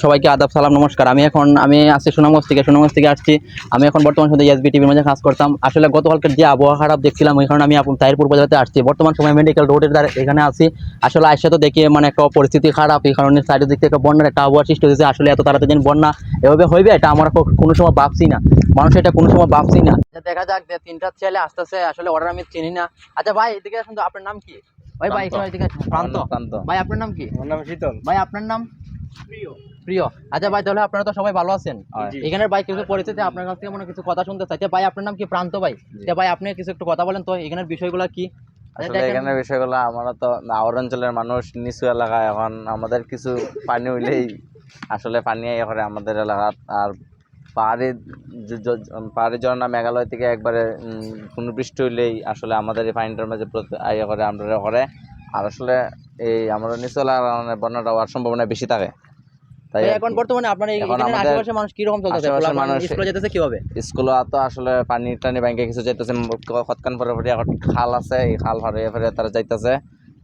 সবাইকে আদাব সালাম নমস্কার। আমি আছি সুনামগঞ্জ থেকে আসছি। আমি এখন বর্তমান সময়ে এসবি টিভির মাঝে কাজ করতাম। আসলে গতকালকে যে আবহাওয়া খারাপ দেখছিলাম, ওই কারণে আমি তাহিরপুর বাজারে আসছি। বর্তমান সময় মেডিকেল রোডের ধারে এখানে আছি। আসলে আসে তো দেখি মানে একটা পরিস্থিতি খারাপ, এই কারণে সাইডের দিক থেকে বন্যার একটা আবহাওয়া সৃষ্টি হয়েছে। আসলে এত তাড়াতাড়ি যেন বন্যা এভাবে হইবে এটা আমরা কোনো সময় ভাবছি না, মানুষ এটা কোনো সময় ভাবছি না। দেখা যাক যে তিনটা ছেলে আসতেছে, আসলে ওরা আমি চিনি না। আচ্ছা ভাই এদিকে আসুন তো, আপনার নাম কি? ভাই এদিকে প্রান্ত। ভাই আপনার নাম কি? আমার নাম শীতল। ভাই আপনার নাম? প্রিয়। আচ্ছা ভাই, তাহলে আপনারা তো সবাই ভালো আছেন। এখানের ভাই কিছু পরিস্থিতি আপনার কাছ থেকে মনে কিছু কথা শুনতে চাইতে। ভাই আপনার নাম কি? প্রান্ত ভাই। ভাই আপনি কিছু একটু কথা বলেন তো এখানের বিষয়গুলো কি? আসলে এখানের বিষয়গুলো, আমরা তো আওয়ার অঞ্চলের মানুষ, নিচু এলাকায়, এখন আমাদের কিছু পানি হইলেই আসলে পানি করে আমাদের এলাকা। আর পাহাড়ি ঝর্ণা মেঘালয় থেকে একবারে কোনো বৃষ্টি হইলেই আসলে আমাদের এই পানিটার মাঝে আইয়া করে আমরা করে। আর আসলে এই আমরা নিচু এলাকার বন্যাটা হওয়ার সম্ভাবনা বেশি থাকে। তাই এখন বর্তমানে আপনার এখানে আশেপাশে মানুষ কি রকম চলতেছে? মানুষ স্কুলে যেতেছে কিভাবে? স্কুলে তো আসলে পানি টানি ব্যাংকে কিছু যাইতেছে, কতক্ষণ পরে খাল আছে, এই খাল ফেরে তারা যাইতেছে,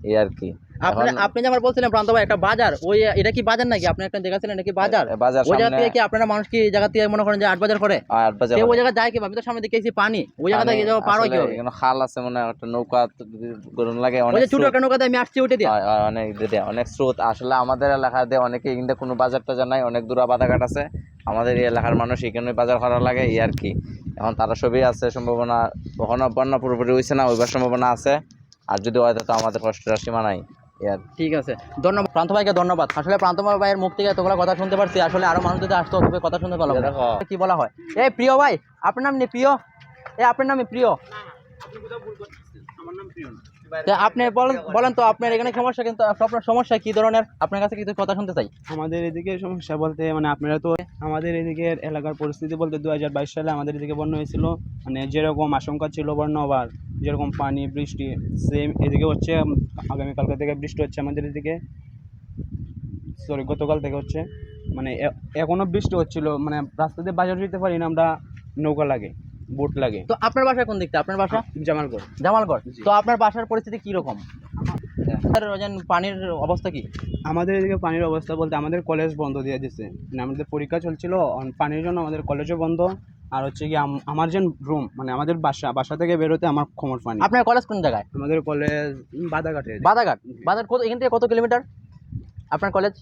এই আর কি। আপনি যে আমার বলছিলেন প্রান্ত ভাই একটা বাজার, ওই এটা কি বাজার নাকি? আপনি একটা জায়গা ছিলেন নাকি বাজার? ওই জায়গা থেকে কি আপনারা মানুষ কি জায়গা থেকে মনে করেন যে 8 বাজার করে? 8 বাজার ওই জায়গা যায় কি? আমি তো সামনে দেখেছি পানি, ওই জায়গা থেকে যাওয়া পার হয় কি? এখানে খাল আছে, মনে একটা নৌকা গরুন লাগে, অনেক ছোট একটা নৌকাতে আমি আসছি ওইটা দিয়ে। অনেক স্রোত। আসলে আমাদের এলাকা দিয়ে অনেকে কিন্তু কোনো বাজার টাজার নাই, অনেক দূর বাজারঘাট আছে। আমাদের এই এলাকার মানুষ এখানে বাজার করা লাগে, এই আর কি। এখন তারা সবই আছে, সম্ভাবনা কখনো বন্যা পুরোপুরি হয়েছে না, ওইবার সম্ভাবনা আছে। আর যদি হয় তো আমাদের কষ্টের সীমা নাই। ঠিক আছে, ধন্যবাদ প্রান্ত ভাইকে, ধন্যবাদ। আসলে প্রান্ত ভাইয়ের মুখ থেকে এতগুলো কথা শুনতে পারছি। আসলে আরো মানুষ যদি আসতো তবে কথা শুনতে পারলাম। কি বলা হয়? এই প্রিয় ভাই, আপনার নাম নেই প্রিয়? আপনার নামে প্রিয়? আপনি বলেন তো আপনার এখানে সমস্যা, কিন্তু আপনার সমস্যা কি ধরনের? আপনার কাছে কিছু কথা শুনতে চাই। আমাদের এদিকে সমস্যা বলতে মানে আপনারা তো আমাদের এদিকে এলাকার পরিস্থিতি বলতে 2022 সালে আমাদের এদিকে বন্যা হয়েছিল। মানে যেরকম আশঙ্কা ছিল বন্যা হওয়ার, যেরকম পানি বৃষ্টি সেম এদিকে হচ্ছে। আগামীকালকে থেকে বৃষ্টি হচ্ছে আমাদের এদিকে, গতকাল থেকে হচ্ছে। মানে এখনো বৃষ্টি হচ্ছিল, মানে রাস্তা দিয়ে বাজার যেতে পারি না আমরা, নৌকা লাগে, বোট লাগে। তো আপনার বাসা কোন দিকটা? আপনার বাসা জামালগড়। তো আপনার বাসার পরিস্থিতি কি রকম? পানির অবস্থা কি? আমাদের এদিকে পানির অবস্থা বলতে আমাদের কলেজ বন্ধ দিয়ে দিচ্ছে, মানে আমাদের পরীক্ষা চলছিল, পানির জন্য আমাদের কলেজও বন্ধ। আর হচ্ছে কি আমার যে রুম, মানে আমাদের বাসা থেকে বেরোতে আমার কোমর পানি। আপনার কলেজ কোন জায়গায়? আমাদের কলেজ বাদাঘাট। বাজার এখান থেকে কত কিলোমিটার আপনার কলেজ?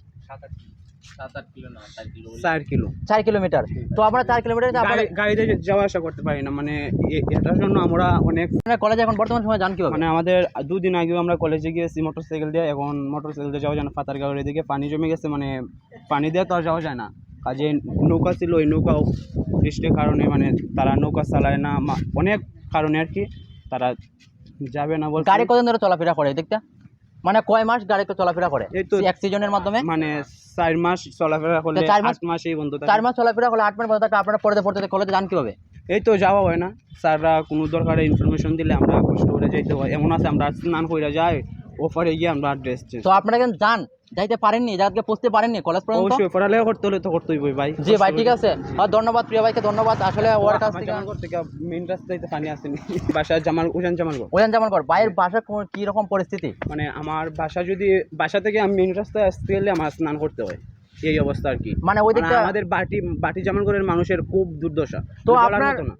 4 কিলোমিটার। তো আমরা 4 কিলোমিটার গাড়িতে যাওয়া আসা করতে পারি না, মানে এটার জন্য আমরা অনেক কলেজে এখন বর্তমান সময় জান কি হবে? মানে আমাদের 2 দিন আগেও আমরা কলেজে গিয়েছি মোটরসাইকেল দিয়ে, এখন মোটরসাইকেল দিয়ে যাওয়া যায় না। ফাতারগাঁওয়ের এদিকে পানি জমে গেছে, মানে পানি দিয়ে তো আর যাওয়া যায় না। কাজে নৌকা ছিল, ওই নৌকাও বৃষ্টির কারণে মানে তারা নৌকা চালায় না, অনেক কারণে আর কি তারা যাবে না বলতে। গাড়ি কতদিন ধরে চলাফেরা করে দেখতে? মানে কয় মাস গাড়ি তো চলাফেরা করে? এই তো এক সিজনের মাধ্যমে, মানে 4 মাস চলাফেরা করলে 8 মাসেই বন্ধ থাকে। 4 মাস চলাফেরা করলে 8 মাস বন্ধ থাকে। আপনারা পড়তে কলেজে যান কিভাবে? এই তো যাওয়া হয় না, স্যাররা কোনো দরকারে ইনফরমেশন দিলে আমরা কষ্ট করে যাইতে হয়। এমন আছে আমরা স্নান করে যাই, ওপারে গিয়ে আমরা ড্রেস চেঞ্জ। তো আপনারা কেন যান যাইতে পারেননি, যাকে পৌঁছতে পারেননি কলেজ পর্যন্ত? অবশ্যই পড়ালেখা করতে হলে তো করতেই হবে ভাই। জি ভাই, ঠিক আছে, ধন্যবাদ প্রিয় ভাইকে, ধন্যবাদ। আসলে ওর কাছ থেকে মেইন রাস্তায় তো পানি আসেনি। বাসা উজান জামালগড়। ভাইয়ের বাসা কি রকম পরিস্থিতি? মানে আমার বাসা থেকে আমি মেইন রাস্তায় আসতে গেলে আমার স্নান করতে হয়, এই অবস্থা আর কি। মানে ওই দিকটা আমাদের বাটি জামালগড়ের মানুষের খুব দুর্দশা। তো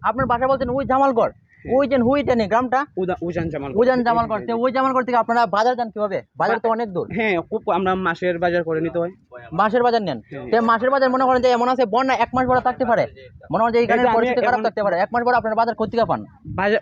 আপনার বাসা বলছেন ওই জামালগড়, ওই যে হুইটেনে গ্রামটা উজান জামালগড়। ওই জামালগড় থেকে আপনারা বাজার যান কিভাবে? বাজার তো অনেক দূর। হ্যাঁ, খুব আমরা মাসের বাজার করে নিতে হয়। মাসের বাজার নেন? মাসের বাজার মনে করেন যে এমন আছে বন্যা 1 মাস বড় থাকতে পারে, মনে করেন যে এইখানে পরিস্থিতি খারাপ থাকতে পারে, 1 মাস বড় আপনারা বাজার কোথা থেকে পান? বাজার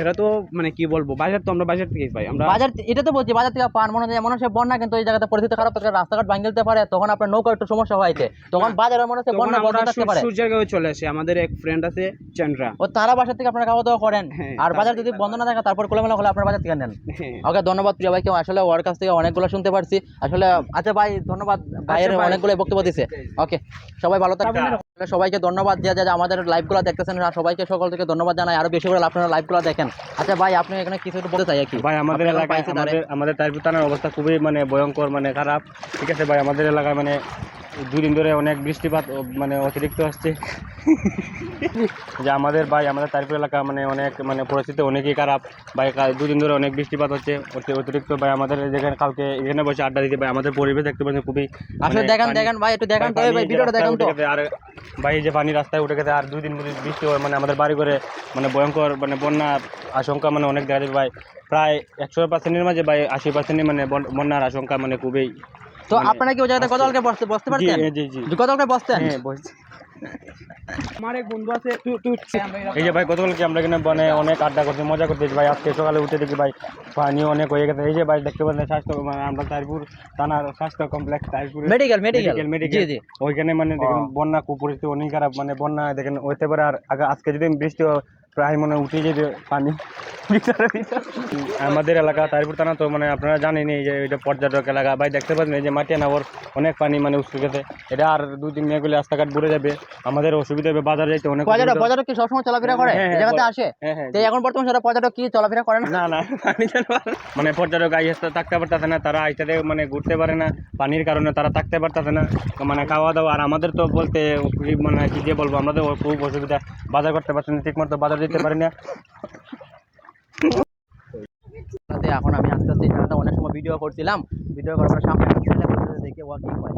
এটা তো মানে কি বলবো, বাজার তো আমরা বাজার থেকেই পাই। আমরা বাজার এটা তো বলছি বাজার থেকে পান, মনে হয় মনে হচ্ছে বন্যা, কিন্তু এই জায়গাতে পরিস্থিতি খারাপ থাকে, রাস্তাঘাট ভাঙে যেতে পারে, তখন আপনার নৌকা একটু সমস্যা হয়েছে, তখন বাজারে মনে হচ্ছে বন্যা বন্ধ থাকতে পারে। সূর্যের গায়ে চলে আসে, আমাদের এক ফ্রেন্ড আছে চন্দ্রা, ও তারা বাসা থেকে আপনারা খাওয়া দাওয়া করেন। আর বাজার যদি বন্ধ না থাকে তারপর খোলামেলা হলে আপনার বাজার থেকে নেন। ওকে, ধন্যবাদ প্রিয় ভাইকে। আসলে ওর কাছ থেকে অনেকগুলো শুনতে পারছি আসলে। আচ্ছা ভাই, ধন্যবাদ, ভাইয়ের অনেকগুলো বক্তব্য দিছে। ওকে, সবাই ভালো থাকবেন। সবাইকে ধন্যবাদ যে আমাদের লাইভগুলো দেখতেছেন, আর সবাইকে সকল থেকে ধন্যবাদ জানাই, আরো বেশি করে আপনারা লাইভগুলো দেখেন। আচ্ছা ভাই, আপনি এখানে কিছু একটু বলতে চাই কি? ভাই আমাদের এলাকায় আমাদের তাহিরপুর থানার অবস্থা খুবই মানে ভয়ঙ্কর, মানে খারাপ। ঠিক আছে ভাই, আমাদের এলাকায় মানে দুদিন ধরে অনেক বৃষ্টিপাত মানে অতিরিক্ত আসছে। যে আমাদের তারিপুর এলাকা মানে অনেক মানে পরিস্থিতি অনেকই খারাপ ভাই। দুদিন ধরে অনেক বৃষ্টিপাত হচ্ছে অতিরিক্ত ভাই। আমাদের যেখানে কালকে এখানে বসে আড্ডা দিতে ভাই, আমাদের পরিবেশ দেখতে পাচ্ছেন খুবই আসলে মানে দেখেন ভাই, একটু দেখান তো ভাই, ভিডিওটা দেখান তো। আর ভাই যে পানি রাস্তায় উঠে গেছে, আর 2 দিন বৃষ্টি হয় মানে আমাদের বাড়ি করে মানে ভয়ঙ্কর মানে বন্যা আশঙ্কা মানে অনেক দেখা যাবে ভাই। প্রায় 100%-এর মাঝে ভাই 80% মানে বন্যার আশঙ্কা মানে খুবই। তো আপনারা কি ওই জায়গাতে গতকালকে বসতে পারতেন? জি গতকালকে বসতেন? হ্যাঁ বসছি। আমার এক বন্ধু আছে এই যে ভাই, গতকালকে আমরা এখানে মানে অনেক আড্ডা করছি, মজা করতেছি ভাই। আজকে সকালে উঠে দেখি ভাই পানি অনেক হয়ে গেছে। এই যে ভাই দেখতে পাচ্ছেন স্বাস্থ্য মানে আমরা তাইপুর থানার স্বাস্থ্য কমপ্লেক্স তাইপুর মেডিকেল জি জি। ওইখানে মানে দেখেন বন্যা খুব পরিস্থিতি অনেক খারাপ মানে বন্যা দেখেন হইতে পারে। আর আজকে যদি বৃষ্টি হয় প্রায় মনে উঠে যেতে পানি আমাদের এলাকা তাইপুর থানা। তো মানে আপনারা জানেন এই যে এটা পর্যটক এলাকা ভাই। দেখতে পাচ্ছেন এই যে মাটিয়ানগর অনেক পানি মানে উঠে গেছে। এটা আর 2-3 দিন গেলে রাস্তাঘাট ভরে যাবে, আমাদের অসুবিধা হবে। বাজার যাইতে অনেক পর্যটক কি সবসময় চলাফেরা করে এই জায়গাতে আসে? তো এখন বর্তমানে সারা পর্যটক কি চলাফেরা করে না? না মানে পর্যটক আইসা থাকতে পারতেছে না, তারা আইসাতে মানে ঘুরতে পারে না পানির কারণে, তারা থাকতে পারতেছে না মানে খাওয়া দাওয়া। আর আমাদের তো বলতে মানে কি দিয়ে বলবো, আমাদের খুব অসুবিধা, বাজার করতে পারছি না ঠিক মতো, বাজার যেতে পারি না। এখন আমি আস্তে আস্তে এই জায়গাটা অনেক সময় ভিডিও করছিলাম, ভিডিও করার পর সামনে দেখে ও কি হয়।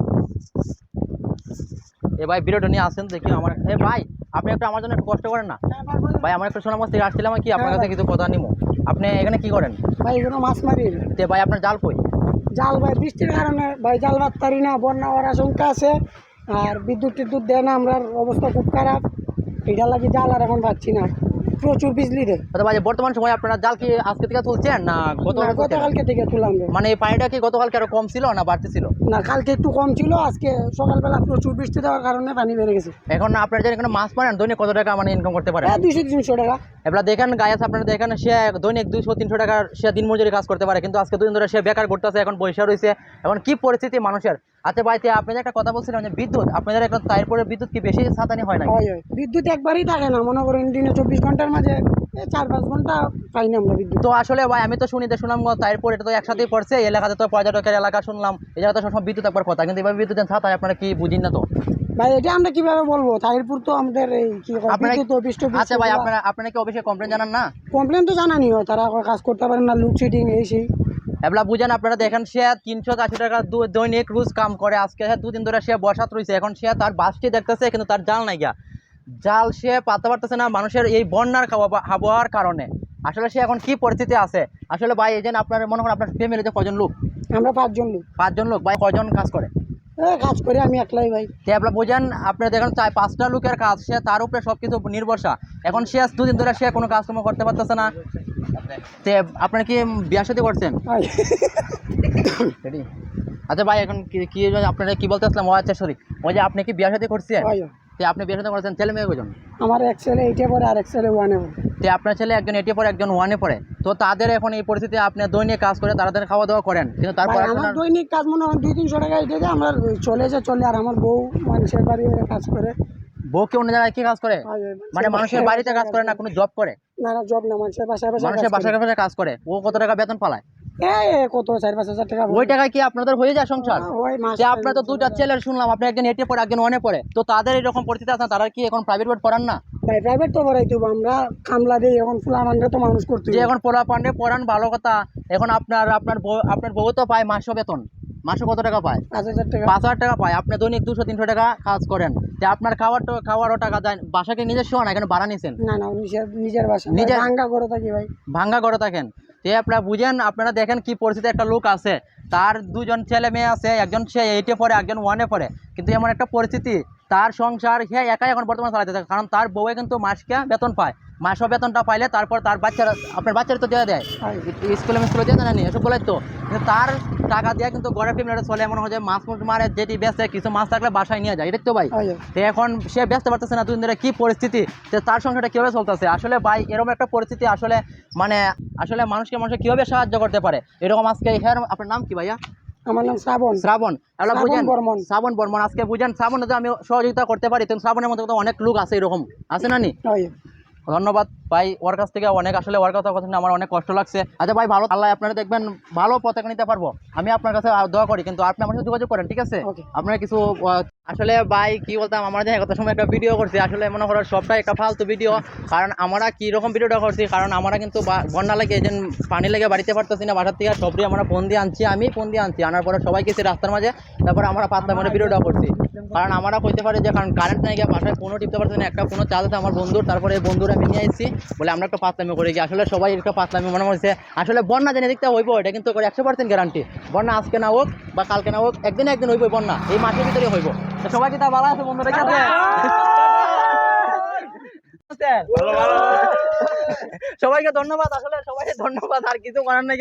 এ ভাই ভিডিওটা নিয়ে আসেন দেখি আমার। ভাই আপনি একটু আমার জন্য একটু কষ্ট করেন না ভাই। আমার একটু সোনামগঞ্জ থেকে আসছিলাম কি আপনার কাছে কিছু কথা নিবো। আপনি এখানে কি করেন? ভাই এখানে মাছ মারি। তে ভাই আপনার জাল কই? জাল ভাই বৃষ্টির কারণে ভাই জাল বাঁধতে পারি না, বন্যা হওয়ার আশঙ্কা আছে। আর বিদ্যুৎ দেয় না, আমরা অবস্থা খুব খারাপ। এটা লাগে জাল আর এখন পাচ্ছি না, প্রচুর বিজলি দেয়। ভাই বর্তমান সময় আপনারা জাল কি আজকে থেকে তুলছেন না গতকালকে থেকে তুললাম। মানে এই পানিটা কি গতকালকে আরো কম ছিল না বাড়তি ছিল? না, কালকে একটু কম ছিল, আজকে সকালবেলা প্রচুর বৃষ্টি দেওয়ার কারণে পানি বেড়ে গেছে। এখন আপনারা যে এখানে মাছ মারেন দৈনিক কত টাকা মানে ইনকাম করতে পারেন? 200-300 টাকা। এবার দেখেন গায়ে আছে আপনারা দেখেন, সে দৈনিক 200-300 টাকা সে দিন মজুরি কাজ করতে পারে, কিন্তু আজকে 2 দিন ধরে সে বেকার করতেছে, এখন বৈশা রয়েছে। এখন কি পরিস্থিতি মানুষের। আচ্ছা ভাই, আপনি যে একটা কথা বলছিলেন যে বিদ্যুৎ, আপনাদের এখন তারপরে বিদ্যুৎ কি বেশি সাতানি হয় না? বিদ্যুৎ একবারই থাকে না, মনে করেন দিনে 24 ঘন্টার মাঝে 4-5 ঘন্টা পাই না আমরা বিদ্যুৎ। তো আসলে ভাই আমি তো শুনলাম তারপর এটা তো একসাথেই পড়ছে এলাকাতে, তো পর্যটকের এলাকা শুনলাম এই জায়গাতে সব বিদ্যুৎ একবার কথা, কিন্তু এভাবে বিদ্যুৎ ছাতায় আপনারা কি বুঝিন না তো ভাই? এটা আমরা কিভাবে বলবো, তাহিরপুর তো আমাদের এই কি বিদ্যুৎ অফিস। আচ্ছা ভাই আপনারা কি অফিসে কমপ্লেন জানান না? কমপ্লেন তো জানানি হয়, তারা কাজ করতে পারেন না, লোডশেডিং এই সেই। এবার বুঝেন আপনারা দেখেন, সে 380 টাকা দৈনিক রোজ কাম করে, আজকে 2 দিন ধরে সে বসাত রয়েছে। এখন সে তার বাসটি দেখতেছে কিন্তু তার জাল নাই গিয়া, জাল সে পাততে পারতেছে না মানুষের এই বন্যার আবহাওয়ার কারণে। আসলে সে এখন কি পরিস্থিতি আছে আসলে ভাই? এই যে আপনার মনে করেন আপনার ফ্যামিলিতে কজন লোক? আমরা 5 জন লোক। 5 জন লোক ভাই, কজন কাজ করে? কাজ করে আমি একলাই ভাই। তো আপনার বুঝেন, আপনারা দেখেন 5টা লোকের কাজ, সে তার উপরে সব কিছু নির্ভরশা। এখন সে 2 দিন ধরে সে কোনো কাজকর্ম করতে পারতেছে না। তে আপনারা কি বিয়ে শাদী করছেন? আচ্ছা ভাই, এখন কি আপনারা কি বলতে আসলাম? ও আচ্ছা সরি, ওই যে আপনি কি বিয়ে শাদী করছেন? তে আপনি বিয়ে শাদী করছেন, ছেলে মেয়ে কজন? আমার এক ছেলে 8-এ পড়ে আর এক ছেলে 1-এ পড়ে। তে আপনার ছেলে একজন 8-এ পড়ে একজন 1-এ পড়ে, তো তাদের এখন এই পরিস্থিতি আপনি দৈনিক কাজ করে তাদের খাওয়া দাওয়া করেন, কিন্তু তারপর আমার দৈনিক কাজ মনে হয় 200-300 টাকা এটা আমরা চলে। আর আমার বউ মানুষের বাড়ি কাজ করে। বউ কি অন্য জায়গায় কি কাজ করে? মানে মানুষের বাড়িতে কাজ করে না, কোনো জব করে? না জব না, মানুষের বাসায় কাজ করে। ও কত টাকা বেতন পালায়? কত 4-5 হাজার টাকা। ওই টাকায় কি আপনাদের হয়ে যায় সংসার? আপনার তো 2টা ছেলে শুনলাম, আপনি একজন 8-এ পড়ে একজন 1-এ পড়ে, তো তাদের এরকম পরিস্থিতি আছে, তারা কি এখন প্রাইভেট বোর্ড পড়ান না? ভাই প্রাইভেট তো পড়াইতে হবে, আমরা কামলা দিই, এখন ফুলা মানলে তো মানুষ করতে যে এখন পড়ান ভালো কথা। এখন আপনার বউ তো পায় মাসে বেতন, মাসে কত টাকা পায়? 5,000 টাকা। 5,000 টাকা পায়। আপনি দৈনিক 200-300 টাকা কাজ করেন, যে আপনার খাওয়ারও টাকা যায়। বাসাকে নিজস্ব না, এখানে ভাড়া নিছেন? না নিজের বাসা, ভাঙ্গা ঘরে থাকি ভাই। ভাঙ্গা ঘরে থাকেন। তো আপনারা বুঝেন, আপনারা দেখেন কি পরিস্থিতি। একটা লোক আছে, তার 2 জন ছেলে মেয়ে আছে, একজন সে 8-এ পড়ে একজন 1-এ পড়ে, কিন্তু এমন একটা পরিস্থিতি তার সংসার সে একাই এখন বর্তমানে চালাতে থাকে, কারণ তার বউয়ে কিন্তু মাসকে বেতন পায়। মাসও বেতনটা পাইলে তারপর তার আপনার বাচ্চারা তো দিয়ে দেয়, স্কুলে দিয়ে দেয় না এসব বলে, তো কিন্তু তার টাকা দিয়ে কিন্তু গড়ের ফ্যামিলিটা চলে। এমন হয় যে মাছ মারে, যেটি বেচে কিছু মাছ থাকলে বাসায় নিয়ে যায়, এটা তো ভাই। তো এখন সে বেচতে পারতেছে না 2 দিন ধরে, কি পরিস্থিতি, যে তার সংসারটা কীভাবে চলতেছে আসলে ভাই? এরকম একটা পরিস্থিতি আসলে মানে আসলে মানুষকে কীভাবে সাহায্য করতে পারে এরকম। আজকে আপনার নাম কি ভাইয়া? আমার নাম শ্রাবণ। শ্রাবণ বর্মন। আজকে বুঝেন শ্রাবণ যদি আমি সহযোগিতা করতে পারি, তো শ্রাবণের মধ্যে তো অনেক লোক আছে এরকম, আছে না নি? ধন্যবাদ ভাই, ওর কাছ থেকে অনেক, আসলে ওর কথা শুনে আমার অনেক কষ্ট লাগছে। আচ্ছা ভাই, ভালো আল্লাহ আপনারা দেখবেন, ভালো পতাকা নিতে পারবো, আমি আপনার কাছে দোয়া করি, কিন্তু আপনি আমার সাথে যোগাযোগ করেন, ঠিক আছে? Okay. আপনার কিছু আসলে ভাই কি বলতাম, আমরা যে একটা সময় একটা ভিডিও করছি, আসলে মনে করার সবটাই একটা ফালতু ভিডিও। কারণ আমরা কি রকম ভিডিওটা করছি, কারণ আমরা কিন্তু বন্যা লাগে এই যে পানি লেগে বাড়িতে পারতেছি না, বাসার থেকে সবই আমরা ফোন দিয়ে আনছি, আমি ফোন দিয়ে আনছি, আনার পরে সবাই গেছি রাস্তার মাঝে, তারপরে আমরা পাতলা মানে ভিডিওটা করছি। কারণ আমরা কইতে পারি যে কারণ কারেন্ট নাই গিয়ে বাসায় ফোনও টিপতে পারছি না, একটা ফোনও চার্জ আছে আমার বন্ধুর, তারপরে এই বন্ধুরা আমি নিয়ে এসেছি বলে আমরা একটা পাতলামি করে গিয়ে, আসলে সবাই একটা পাতলামি মনে হচ্ছে। আসলে বন্যা জেনে দেখতে হইব, এটা কিন্তু 100% গ্যারান্টি, বন্যা আজকে না হোক বা কালকে না হোক, একদিন হইব বন্যা, এই মাসের ভিতরে হইব। তো সবাই কি তা ভালো আছে বন্ধুরা? ঠিক আছে, সবাইকে ধন্যবাদ, আসলে সবাইকে ধন্যবাদ, আর কিছু করার নাই।